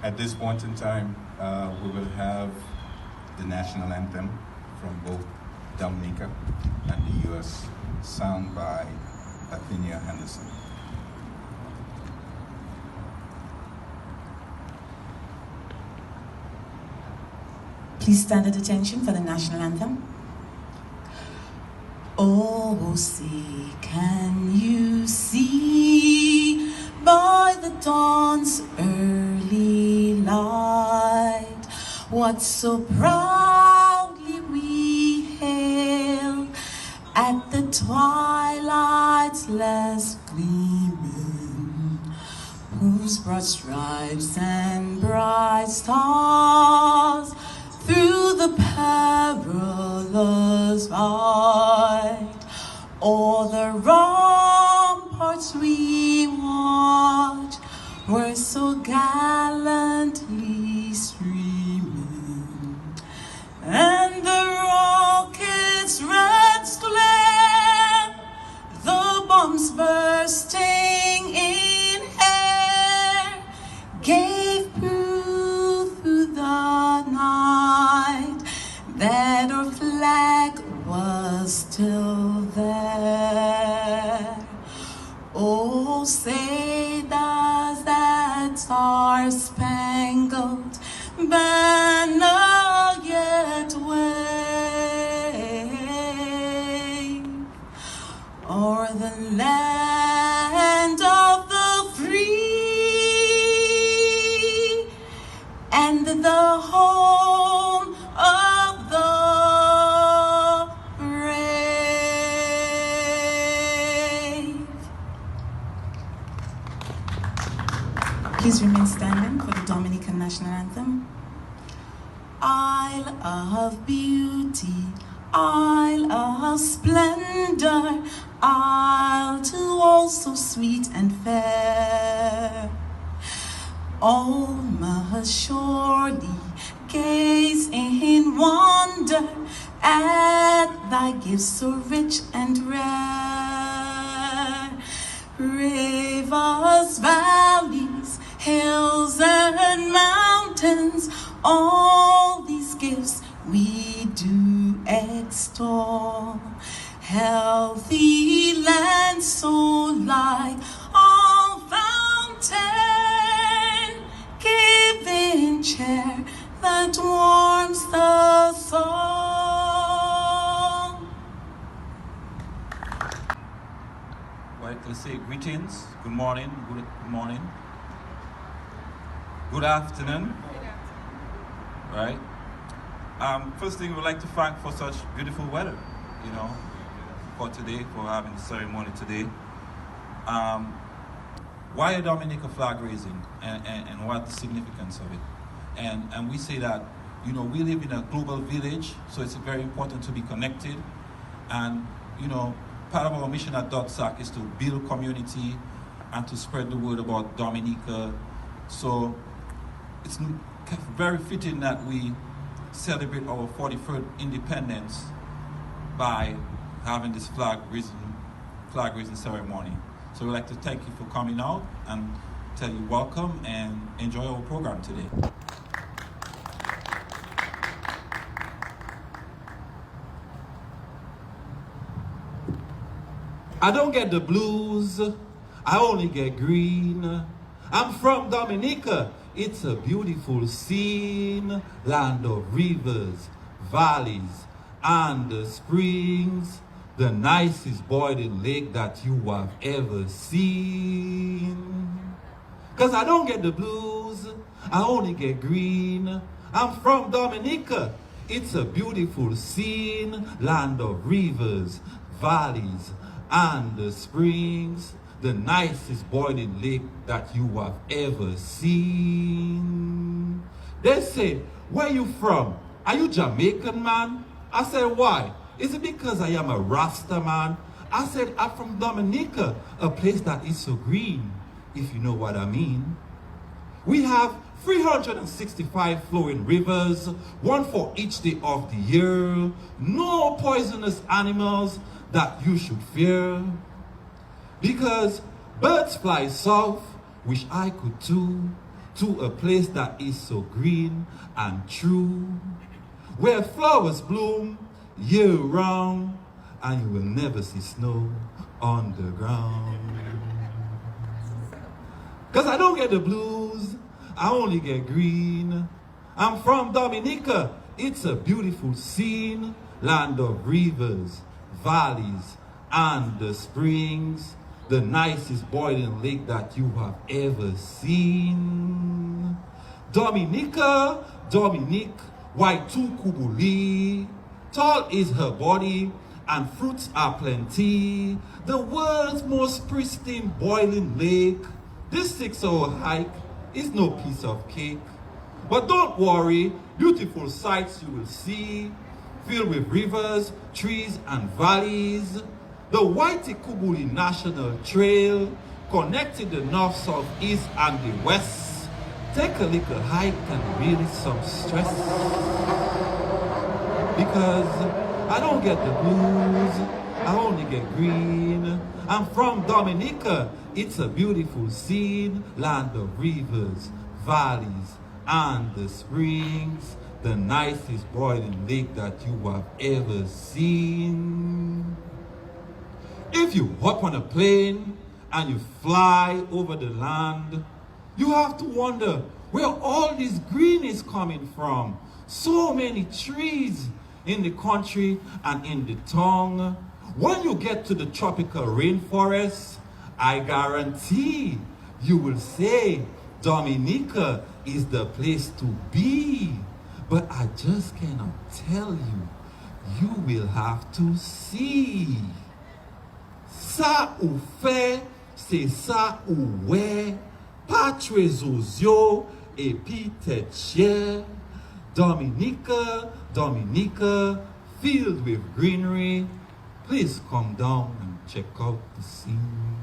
At this point in time, we will have the national anthem from both Dominica and the U.S. sung by Athenia Henderson. Please stand at attention for the national anthem. Oh, see, can you see by the dawn's early light what so proudly we hailed at the twilight's last gleaming, whose broad stripes and bright stars through the perilous fight o'er the ramparts we watch were so gallantly streaming, and the rocket's red glare, the bombs bursting in air, gave proof through the night that our flag was still there. Oh, say does that star-spangled banner yet wave o'er the land of the free and the home of the brave? Please remain standing for the Dominican national anthem. Isle of beauty, isle of splendor, isle to all so sweet and fair, all must surely gaze in wonder at thy gifts so rich and rare. Rivers, valleys, hills and mountains, all these gifts we do extol. Healthy land so like all fountain, giving chair that warms the soul. I'd like to say greetings, good morning, good morning, good afternoon. Right? First thing, we'd like to thank for such beautiful weather, for today, for having the ceremony today. Why a Dominica flag raising and what's the significance of it? And we say that, we live in a global village, so it's very important to be connected. And, part of our mission at DOTSAC is to build community and to spread the word about Dominica. So it's very fitting that we celebrate our 43rd independence by having this flag raising ceremony. So we'd like to thank you for coming out and tell you welcome and enjoy our program today. I don't get the blues, I only get green. I'm from Dominica, it's a beautiful scene, land of rivers, valleys, and the springs, the nicest boiling lake that you have ever seen. 'Cause I don't get the blues, I only get green. I'm from Dominica, it's a beautiful scene, land of rivers, valleys, and the springs, the nicest boiling lake that you have ever seen. They say, where you from? Are you Jamaican, man? I said, why? Is it because I am a Rasta man? I said, I'm from Dominica, a place that is so green, if you know what I mean. We have 365 flowing rivers, one for each day of the year, no poisonous animals that you should fear. Because birds fly south, wish I could too, to a place that is so green and true, where flowers bloom year round, and you will never see snow on the ground. Cause I don't get the blues, I only get green. I'm from Dominica, it's a beautiful scene, land of rivers, valleys, and the springs, the nicest boiling lake that you have ever seen. Dominica, Dominique, Waitu Kubuli, tall is her body, and fruits are plenty. The world's most pristine boiling lake. This 6-hour hike is no piece of cake. But don't worry, beautiful sights you will see, filled with rivers, trees, and valleys. The Waitukubuli National Trail, connecting the north, south, east, and the west. Take a little hike and release some stress. Because I don't get the blues, I only get green. I'm from Dominica, it's a beautiful scene, land of rivers, valleys, and the springs, the nicest boiling lake that you have ever seen. If you hop on a plane and you fly over the land, you have to wonder where all this green is coming from. So many trees in the country and in the tongue. When you get to the tropical rainforest, I guarantee you will say Dominica is the place to be. But I just cannot tell you. You will have to see. Ça ou fait, c'est ça ou ouais. Pas très ozio et puis tête chère. Dominica, Dominica, filled with greenery. Please come down and check out the scene.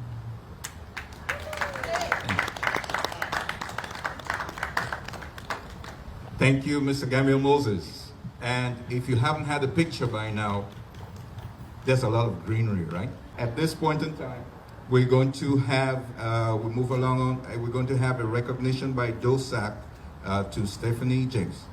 Thank you, Mr. Gabriel Moses. And if you haven't had a picture by now, there's a lot of greenery, right? At this point in time, we're going to have, we move along on, we're going to have a recognition by DOTSAC to Stephanie James.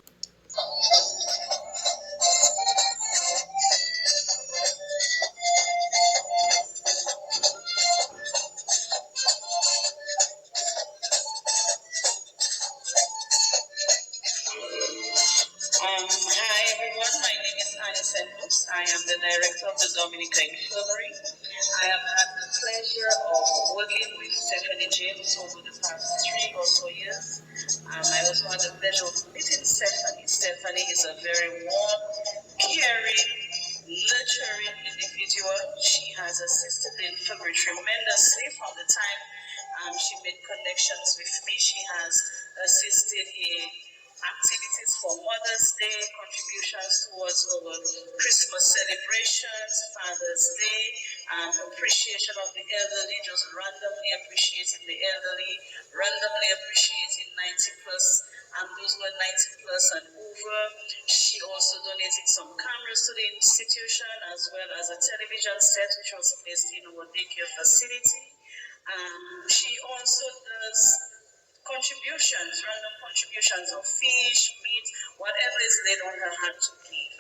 Hi everyone, my name is I am the director of the Dominica Infirmary. I have had the pleasure of working with Stephanie James over the past 3 or so years. I also had the pleasure of meeting Stephanie. Stephanie is a very warm, caring, nurturing individual. She has assisted the infirmary tremendously from the time she made connections with me. She has assisted in activities for Mother's Day, contributions towards our Christmas celebrations, Father's Day, and appreciation of the elderly, just randomly appreciating the elderly, randomly appreciating 90 plus, and those who are 90 plus and over. She also donated some cameras to the institution as well as a television set which was placed in our daycare facility. She also does contributions, random contributions of fish, meat, whatever is laid on her heart to give.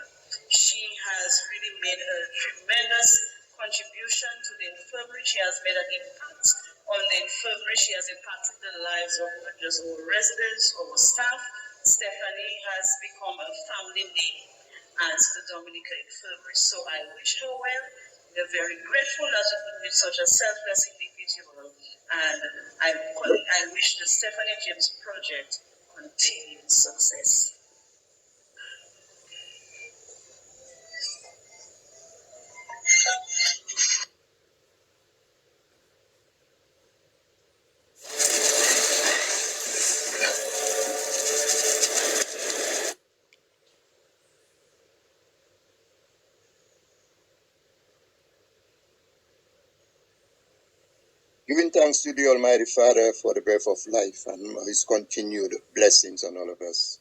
She has really made a tremendous contribution to the infirmary. She has made an impact on the infirmary. She has impacted the lives of not just our residents, our staff. Stephanie has become a family name at the Dominica Infirmary. So I wish her well. We're very grateful that we could meet such a selfless individual. And I wish the Stephanie James project continued success. Giving thanks to the Almighty Father for the breath of life and His continued blessings on all of us.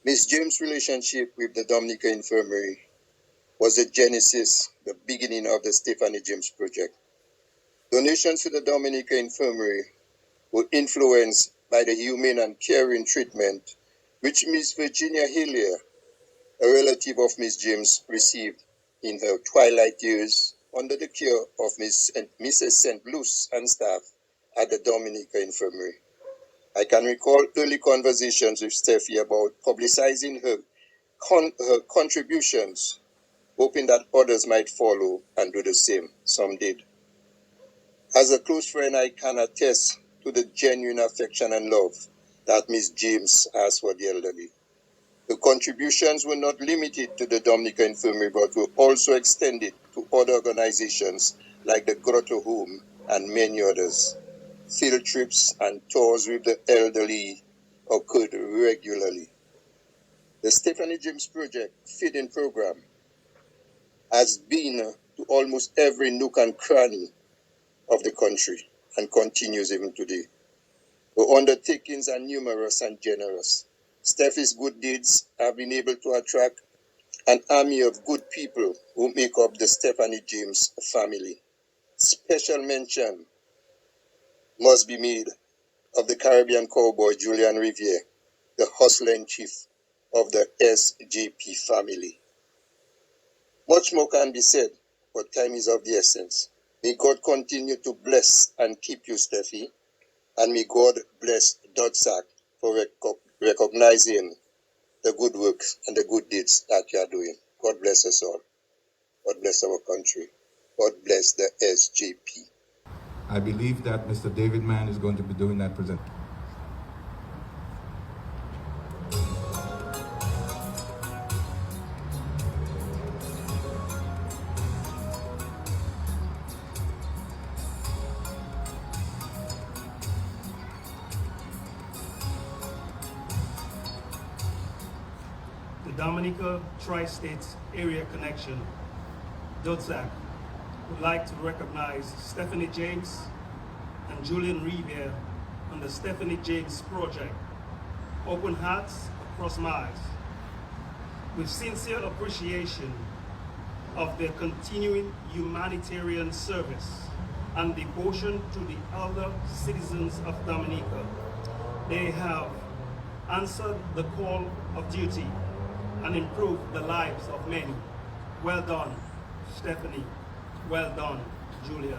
Miss James' relationship with the Dominica Infirmary was the genesis, the beginning of the Stephanie James project. Donations to the Dominica Infirmary would influence by the humane and caring treatment which Miss Virginia Hillier, a relative of Miss James, received in her twilight years under the care of Mrs. St. Luce and staff at the Dominica Infirmary. I can recall early conversations with Steffi about publicizing her contributions, hoping that others might follow and do the same. Some did. As a close friend, I can attest to the genuine affection and love that Miss James has for the elderly. The contributions were not limited to the Dominica Infirmary, but were also extended to other organizations like the Grotto Home and many others. Field trips and tours with the elderly occurred regularly. The Stephanie James Project feeding program has been to almost every nook and cranny of the country and continues even today. Her undertakings are numerous and generous. Steffi's good deeds have been able to attract an army of good people who make up the Stephanie James family. Special mention must be made of the Caribbean cowboy Julian Riviere, the hustler in chief of the SJP family. Much more can be said, but time is of the essence. May God continue to bless and keep you, Steffi, and may God bless DOTSAC for recognizing the good work and the good deeds that you are doing. God bless us all. God bless our country. God bless the SJP. I believe that Mr. David Mann is going to be doing that presentation. The Dominica Tri-States Area Connection, DOTSAC, would like to recognize Stephanie James and Julian Riviere on the Stephanie James Project, Open Hearts Across Miles, with sincere appreciation of their continuing humanitarian service and devotion to the elder citizens of Dominica. They have answered the call of duty and improved the lives of many. Well done, Stephanie. Well done, Julian.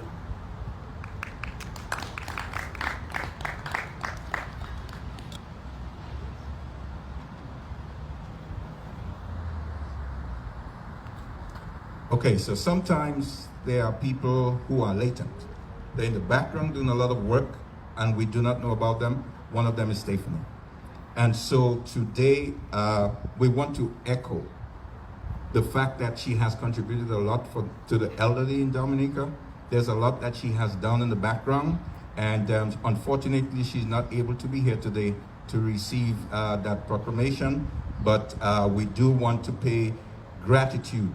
Okay, so sometimes there are people who are latent. They're in the background doing a lot of work and we do not know about them. One of them is Stephanie. And so today we want to echo the fact that she has contributed a lot to the elderly in Dominica. There's a lot that she has done in the background, and unfortunately she's not able to be here today to receive that proclamation, but we do want to pay gratitude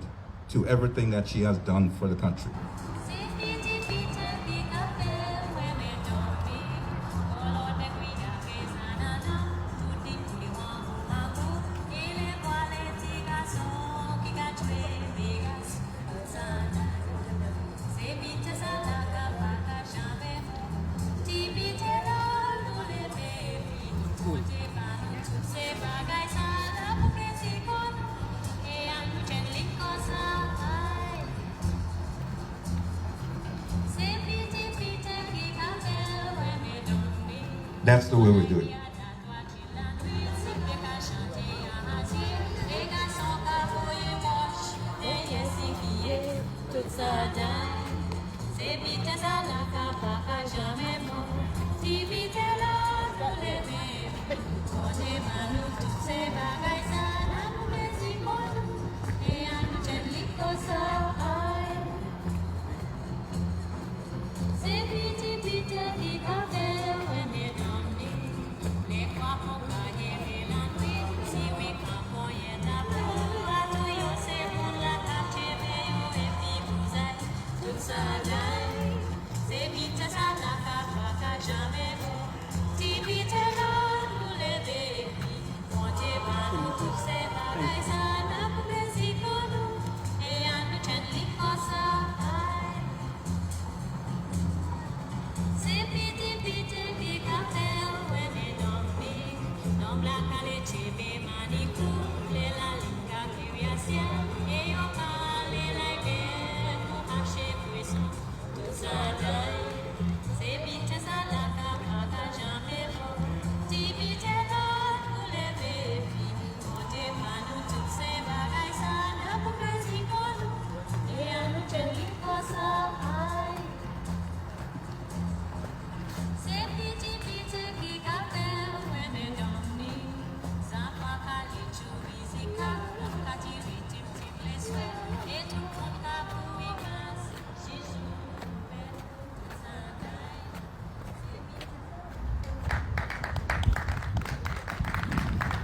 to everything that she has done for the country. That's the way we do it.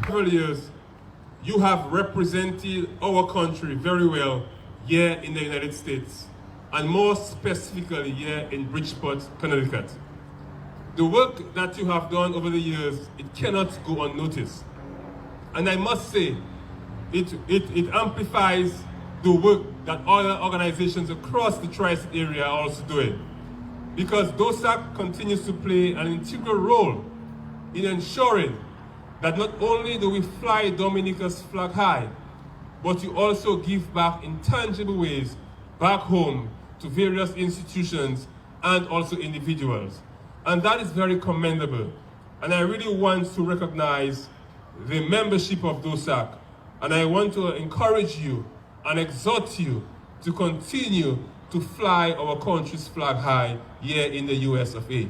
Several years, you have represented our country very well here in the United States, and more specifically here in Bridgeport, Connecticut. The work that you have done over the years, it cannot go unnoticed. And I must say, it amplifies the work that other organizations across the Tri-State area are also doing. Because DOTSAC continues to play an integral role in ensuring that not only do we fly Dominica's flag high, but you also give back in tangible ways back home to various institutions and also individuals. And that is very commendable. And I really want to recognize the membership of DOTSAC. And I want to encourage you and exhort you to continue to fly our country's flag high here in the US of A.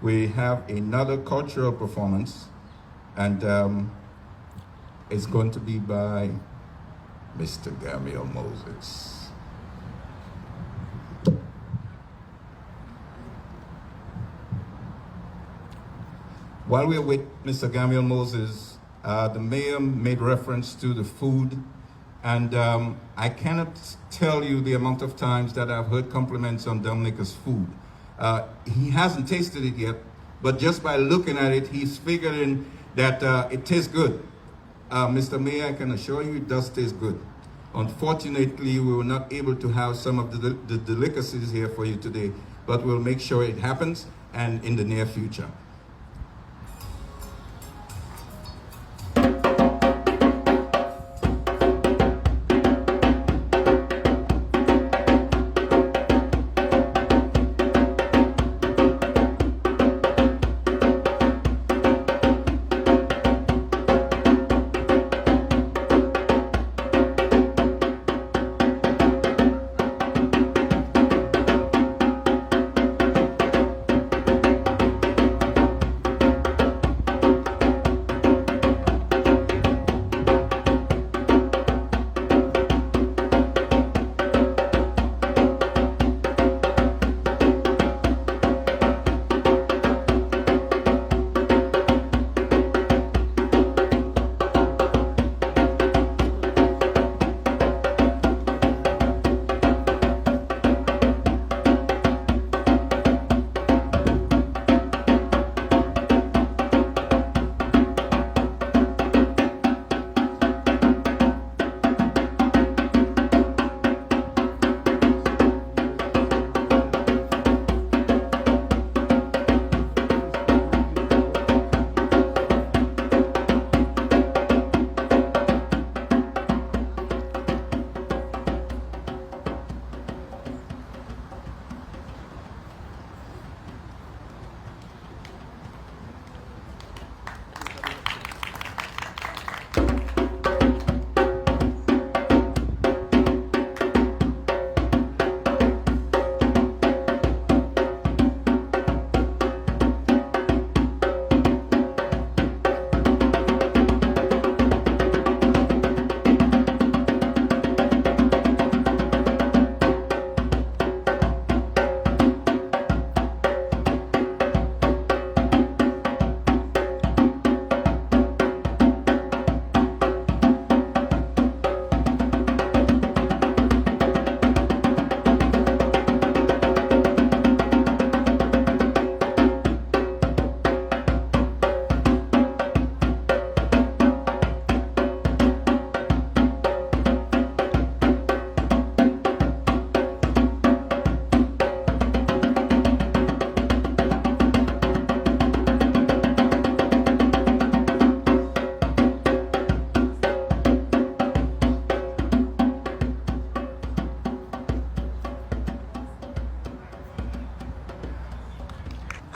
We have another cultural performance, and it's going to be by Mr. Gamil Moses. While we're with Mr. Gamil Moses, the mayor made reference to the food, and I cannot tell you the amount of times that I've heard compliments on Dominica's food. He hasn't tasted it yet, but just by looking at it, he's figuring that it tastes good. Mr. Mayor, I can assure you it does taste good. Unfortunately, we were not able to have some of the delicacies here for you today, but we'll make sure it happens and in the near future.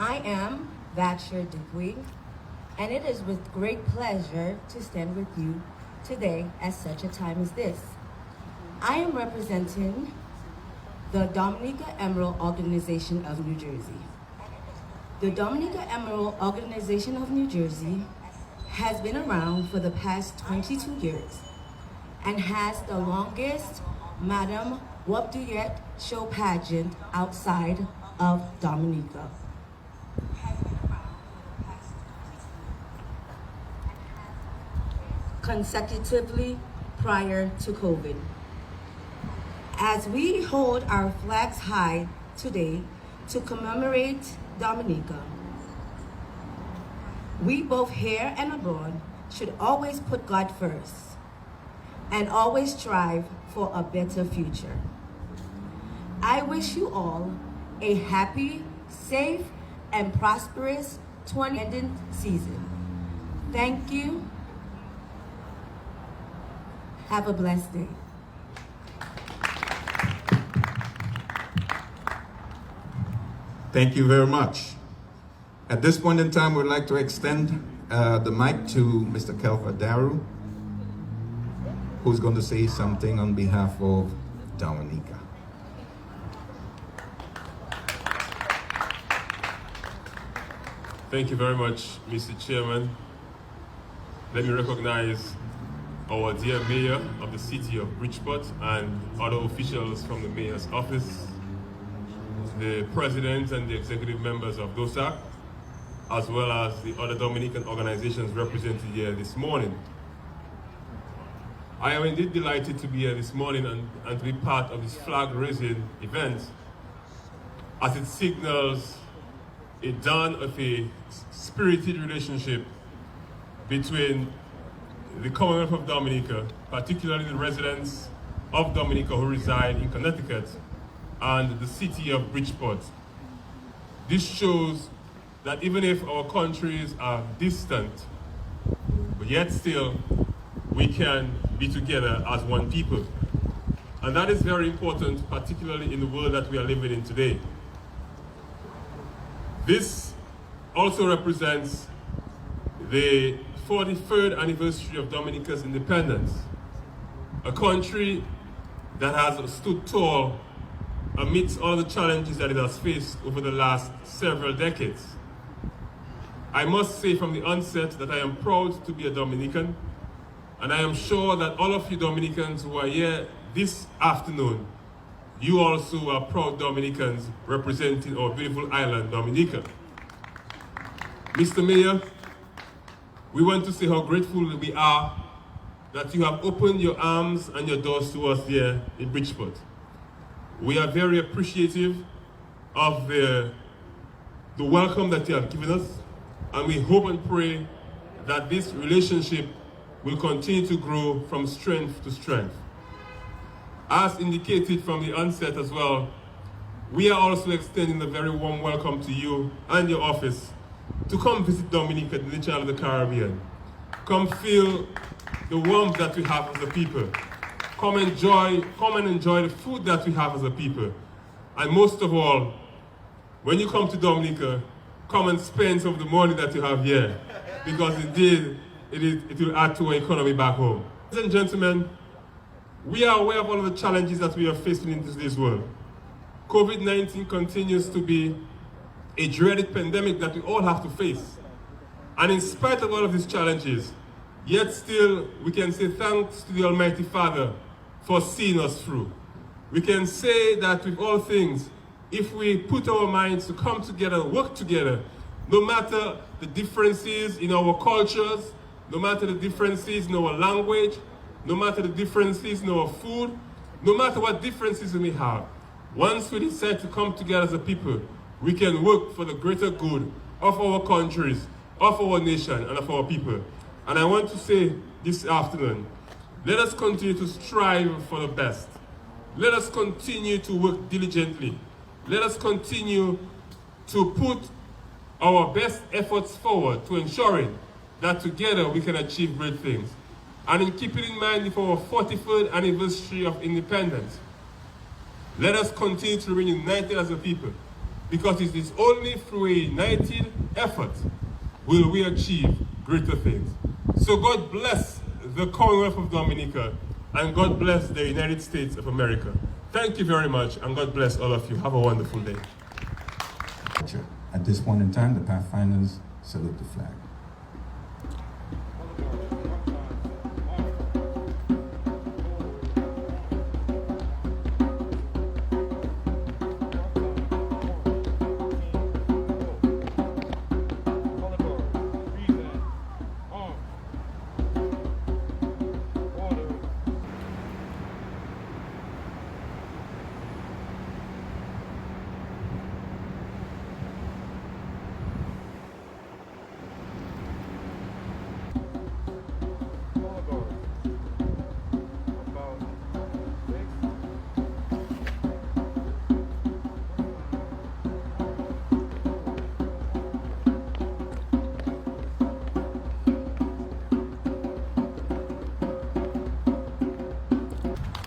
I am Thatcher Dupuy, and it is with great pleasure to stand with you today at such a time as this. I am representing the Dominica Emerald Organization of New Jersey. The Dominica Emerald Organization of New Jersey has been around for the past 22 years and has the longest Madame What Do Yet show pageant outside of Dominica. Consecutively prior to COVID. As we hold our flags high today to commemorate Dominica, we both here and abroad should always put God first and always strive for a better future. I wish you all a happy, safe, and prosperous 20th season. Thank you. Have a blessed day. Thank you very much. At this point in time, we'd like to extend the mic to Mr. Kelva Daru, who's going to say something on behalf of Dominica. Thank you very much, Mr. Chairman. Let me recognize our dear Mayor of the city of Bridgeport and other officials from the Mayor's office, the President and the executive members of DOTSAC, as well as the other Dominican organizations represented here this morning. I am indeed delighted to be here this morning and to be part of this flag-raising event, as it signals a dawn of a spirited relationship between the Commonwealth of Dominica, particularly the residents of Dominica who reside in Connecticut, and the city of Bridgeport. This shows that even if our countries are distant, but yet still we can be together as one people. And that is very important, particularly in the world that we are living in today. This also represents the 43rd anniversary of Dominica's independence, a country that has stood tall amidst all the challenges that it has faced over the last several decades. I must say from the onset that I am proud to be a Dominican, and I am sure that all of you Dominicans who are here this afternoon, you also are proud Dominicans representing our beautiful island, Dominica. Mr. Mayor, we want to say how grateful we are that you have opened your arms and your doors to us here in Bridgeport. We are very appreciative of the welcome that you have given us, and we hope and pray that this relationship will continue to grow from strength to strength. As indicated from the onset as well, we are also extending a very warm welcome to you and your office to come visit Dominica, the nation of the Caribbean. Come feel the warmth that we have as a people. Come and enjoy the food that we have as a people. And most of all, when you come to Dominica, come and spend some of the money that you have here, because indeed it will add to our economy back home. Ladies and gentlemen, we are aware of all of the challenges that we are facing in today's world. COVID-19 continues to be a dreaded pandemic that we all have to face. And in spite of all of these challenges, yet still we can say thanks to the Almighty Father for seeing us through. We can say that with all things, if we put our minds to come together, work together, no matter the differences in our cultures, no matter the differences in our language, no matter the differences in our food, no matter what differences we may have, once we decide to come together as a people, we can work for the greater good of our countries, of our nation, and of our people. And I want to say this afternoon, let us continue to strive for the best. Let us continue to work diligently. Let us continue to put our best efforts forward to ensuring that together we can achieve great things. And in keeping in mind for our 43rd anniversary of independence, let us continue to remain united as a people. because it is only through a united effort will we achieve greater things. So God bless the Commonwealth of Dominica, and God bless the United States of America. Thank you very much, and God bless all of you. Have a wonderful day. At this point in time, the Pathfinders salute the flag.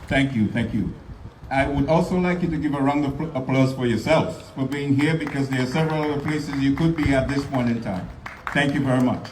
Thank you, thank you. I would also like you to give a round of applause for yourselves for being here, because there are several other places you could be at this point in time. Thank you very much.